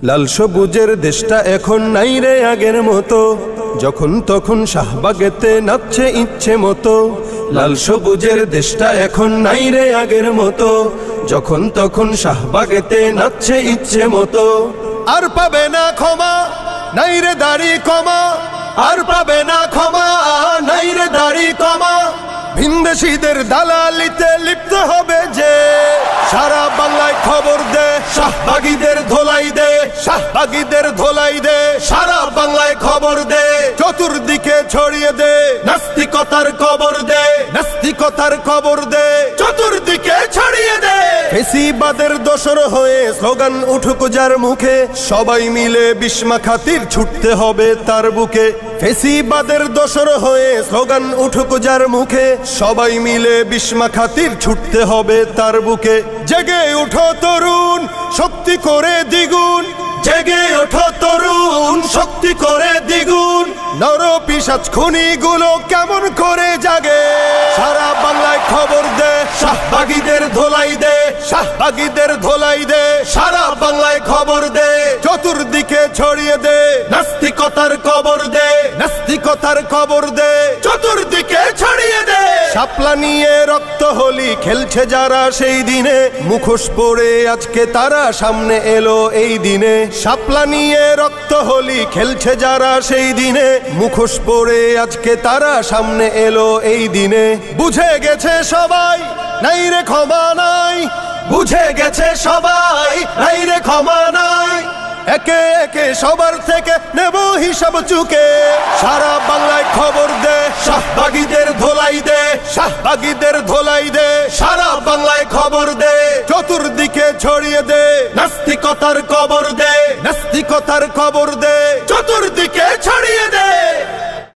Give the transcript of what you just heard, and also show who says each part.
Speaker 1: লাল সবুজের দেশটা এখন নাই রে আগের মতো, যখন তখন শাহবাগেতে নাচছে ইচ্ছে মতো। লাল সবুজের দেশটা এখন নাই রে আগের মতো, যখন তখন শাহবাগেতে নাচছে ইচ্ছে মতো। আর পাবে না ক্ষমা, নাই রে দাড়ি কমা, আর পাবে না ক্ষমা, নাই রে দাড়ি কমা। ভিনদেশীদের দালালিতে লিপ্ত হবে যে, সারা বাংলায় খবর দে, শাহবাগীদের ধোলাই দে, শাহবাগীদের ধোলাই দে, সারা বাংলায় খবর দে, চতুর্দিকে ছড়িয়ে দে, নাস্তিকতার কবর দে, নাস্তিকতার কবর দে, চতুর্দিকে ছড়িয়ে দে। ফেসিবাদের দোসর হয়ে স্লোগান উঠুক যার মুখে, সবাই মিলে বিস্মা খাতির ছুটতে হবে তার বুকে। ফেসিবাদের দোসর হয়ে স্লোগান উঠুক যার মুখে, সবাই মিলে বিস্মা খাতির ছুটতে হবে তার বুকে। জেগে ওঠো তরুণ, শক্তি করে দ্বিগুণ, জেগে ওঠো তরুণ, শক্তি করে দ্বিগুণ। নর পিশাচ খুনিগুলো কেমন করে জাগে, সারা বাংলায় খবর দে, শাহবাগীদের ধোলাই দে, শাহবাগীদের ধোলাই দে, সারা বাংলায় খবর দে, চতুর্দিকে ছড়িয়ে দে, নাস্তিকতার কবর দে, নাস্তিকতার কবর দে, চতুর্দিকে ছড়িয়ে দে। শাপলা নিয়ে রক্ত হোলি খেলছে যারা সেই দিনে, মুখোশ পরে আজকে তারা সামনে এলো এই দিনে। শাপলা নিয়ে রক্ত হোলি খেলছে যারা সেই দিনে, মুখোশ পরে আজকে তারা সামনে এলো এই দিনে। বুঝে গেছে সবাই, নাই রে ক্ষমা নাই, বুঝে গেছে সবাই, নাই রে ক্ষমা নাই। একে একে সবার থেকে নেব হিসাব চুকে, সারা বাংলায় খবর দে, শাহবাগীদের ধোলাই দে, শাহবাগীদের ধোলাই দে, সারা বাংলায় খবর দে, চতুর্দিকে ছড়িয়ে দে, নাস্তিকতার কবর দে, নাস্তিকতার কবর দে, চতুর্দিকে